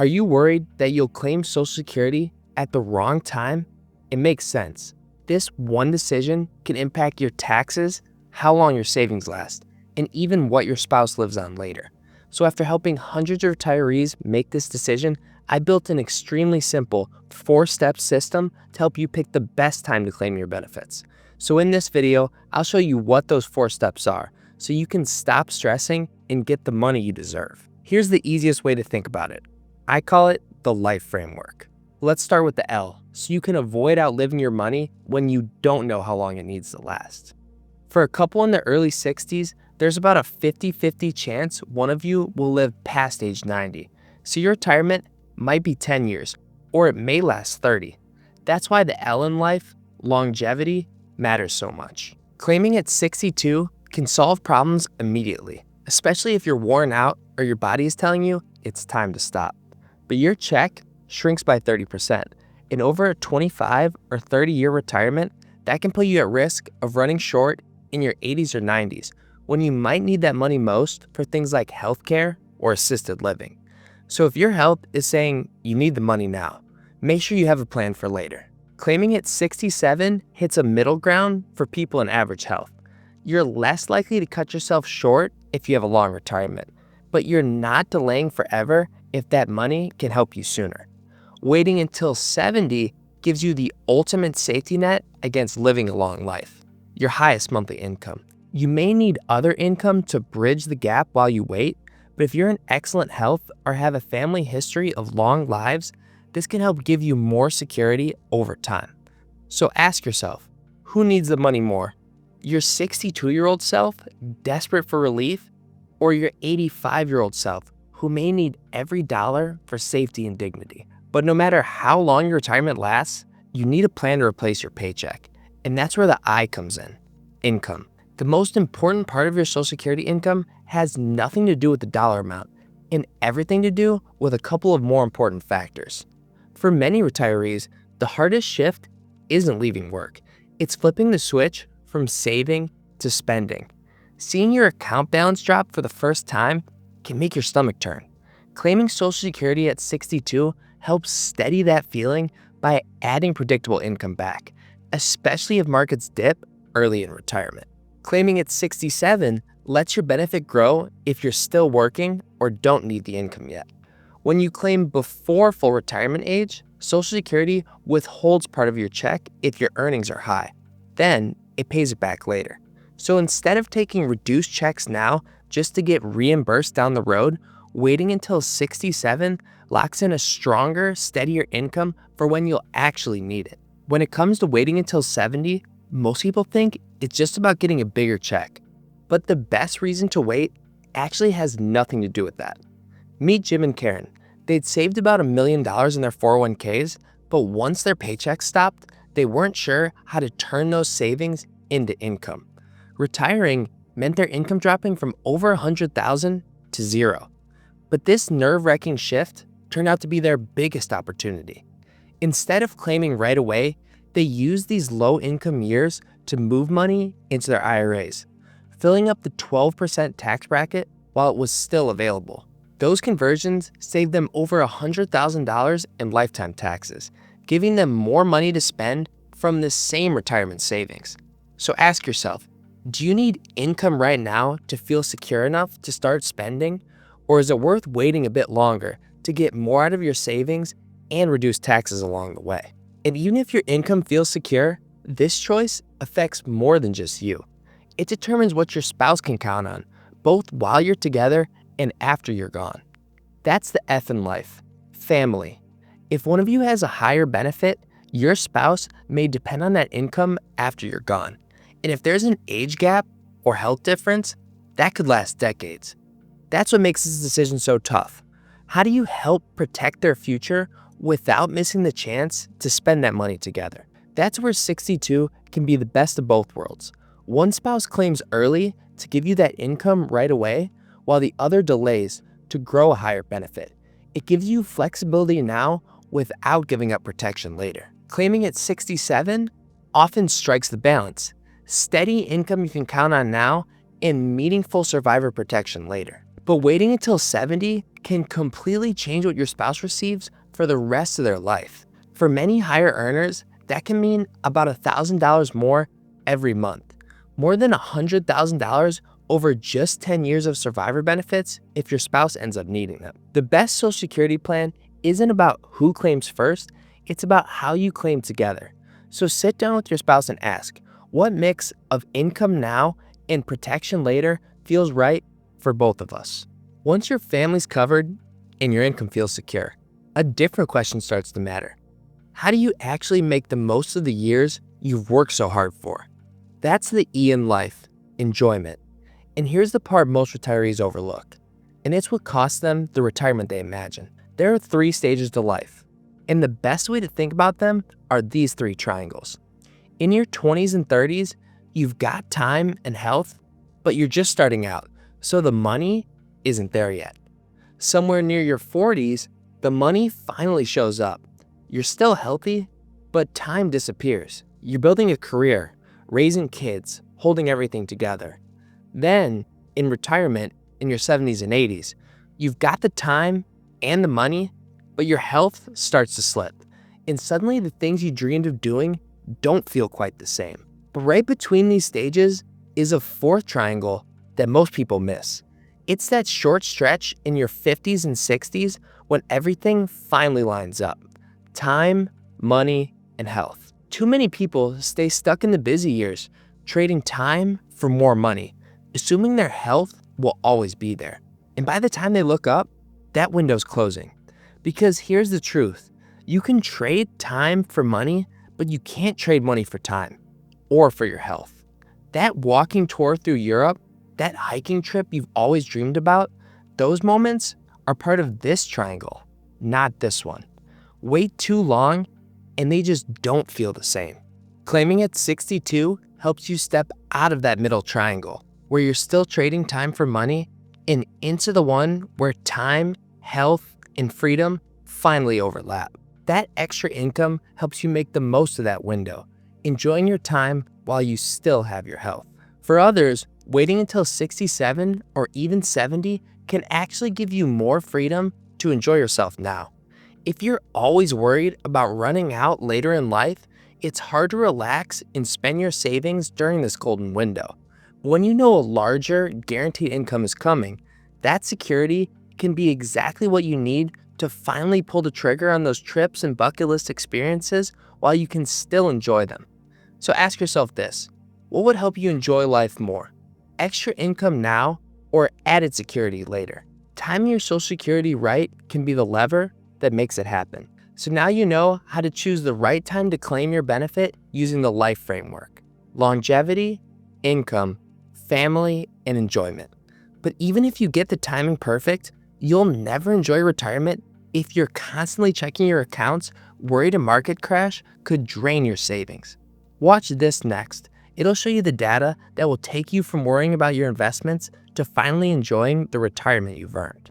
Are you worried that you'll claim Social Security at the wrong time? It makes sense. This one decision can impact your taxes, how long your savings last, and even what your spouse lives on later. So after helping hundreds of retirees make this decision, I built an extremely simple 4-step system to help you pick the best time to claim your benefits. So in this video, I'll show you what those 4 steps are so you can stop stressing and get the money you deserve. Here's the easiest way to think about it. I call it the L.I.F.E framework. Let's start with the L, so you can avoid outliving your money when you don't know how long it needs to last. For a couple in their early 60s, there's about a 50-50 chance one of you will live past age 90. So your retirement might be 10 years, or it may last 30. That's why the L in life, longevity, matters so much. Claiming at 62 can solve problems immediately, especially if you're worn out or your body is telling you it's time to stop. But your check shrinks by 30%. And over a 25 or 30-year retirement, that can put you at risk of running short in your 80s or 90s, when you might need that money most for things like healthcare or assisted living. So if your health is saying you need the money now, make sure you have a plan for later. Claiming at 67 hits a middle ground for people in average health. You're less likely to cut yourself short if you have a long retirement, but you're not delaying forever if that money can help you sooner. Waiting until 70 gives you the ultimate safety net against living a long life, your highest monthly income. You may need other income to bridge the gap while you wait, but if you're in excellent health or have a family history of long lives, this can help give you more security over time. So ask yourself, who needs the money more? Your 62-year-old self, desperate for relief, or your 85-year-old self, who may need every dollar for safety and dignity? But no matter how long your retirement lasts, you need a plan to replace your paycheck. And that's where the I comes in, income. The most important part of your Social Security income has nothing to do with the dollar amount and everything to do with a couple of more important factors. For many retirees, the hardest shift isn't leaving work. It's flipping the switch from saving to spending. Seeing your account balance drop for the first time can make your stomach turn. Claiming Social Security at 62 helps steady that feeling by adding predictable income back, especially if markets dip early in retirement. Claiming at 67 lets your benefit grow if you're still working or don't need the income yet. When you claim before full retirement age, Social Security withholds part of your check if your earnings are high. Then it pays it back later. So instead of taking reduced checks now just to get reimbursed down the road, waiting until 67 locks in a stronger, steadier income for when you'll actually need it. When it comes to waiting until 70, most people think it's just about getting a bigger check. But the best reason to wait actually has nothing to do with that. Meet Jim and Karen. They'd saved about $1 million in their 401ks, but once their paycheck stopped, they weren't sure how to turn those savings into income. Retiring meant their income dropping from over $100,000 to zero. But this nerve-wracking shift turned out to be their biggest opportunity. Instead of claiming right away, they used these low-income years to move money into their IRAs, filling up the 12% tax bracket while it was still available. Those conversions saved them over $100,000 in lifetime taxes, giving them more money to spend from the same retirement savings. So ask yourself, do you need income right now to feel secure enough to start spending? Or is it worth waiting a bit longer to get more out of your savings and reduce taxes along the way? And even if your income feels secure, this choice affects more than just you. It determines what your spouse can count on, both while you're together and after you're gone. That's the F in life, family. If one of you has a higher benefit, your spouse may depend on that income after you're gone. And if there's an age gap or health difference, that could last decades. That's what makes this decision so tough. How do you help protect their future without missing the chance to spend that money together? That's where 62 can be the best of both worlds. One spouse claims early to give you that income right away, while the other delays to grow a higher benefit. It gives you flexibility now without giving up protection later. Claiming at 67 often strikes the balance. Steady income you can count on now and meaningful survivor protection later. But waiting until 70 can completely change what your spouse receives for the rest of their life. For many higher earners, that can mean about $1,000 more every month, more than $100,000 over just 10 years of survivor benefits if your spouse ends up needing them. The best Social Security plan isn't about who claims first, it's about how you claim together. So sit down with your spouse and ask, what mix of income now and protection later feels right for both of us? Once your family's covered and your income feels secure, a different question starts to matter. How do you actually make the most of the years you've worked so hard for? That's the E in life, enjoyment. And here's the part most retirees overlook, and it's what costs them the retirement they imagine. There are 3 stages to life, and the best way to think about them are these 3 triangles. In your 20s and 30s, you've got time and health, but you're just starting out, so the money isn't there yet. Somewhere near your 40s, the money finally shows up. You're still healthy, but time disappears. You're building a career, raising kids, holding everything together. Then, in retirement, in your 70s and 80s, you've got the time and the money, but your health starts to slip. And suddenly the things you dreamed of doing don't feel quite the same. But right between these stages is a 4th triangle that most people miss. It's that short stretch in your 50s and 60s when everything finally lines up. Time, money, and health. Too many people stay stuck in the busy years, trading time for more money, assuming their health will always be there. And by the time they look up, that window's closing. Because here's the truth. You can trade time for money, but you can't trade money for time or for your health. That walking tour through Europe, that hiking trip you've always dreamed about, those moments are part of this triangle, not this one. Wait too long, and they just don't feel the same. Claiming at 62 helps you step out of that middle triangle, where you're still trading time for money, and into the one where time, health, and freedom finally overlap. That extra income helps you make the most of that window, enjoying your time while you still have your health. For others, waiting until 67 or even 70 can actually give you more freedom to enjoy yourself now. If you're always worried about running out later in life, it's hard to relax and spend your savings during this golden window. When you know a larger, guaranteed income is coming, that security can be exactly what you need to finally pull the trigger on those trips and bucket list experiences while you can still enjoy them. So ask yourself this, what would help you enjoy life more? Extra income now or added security later? Timing your Social Security right can be the lever that makes it happen. So now you know how to choose the right time to claim your benefit using the L.I.F.E framework. Longevity, income, family, and enjoyment. But even if you get the timing perfect, you'll never enjoy retirement if you're constantly checking your accounts, worried a market crash could drain your savings. Watch this next. It'll show you the data that will take you from worrying about your investments to finally enjoying the retirement you've earned.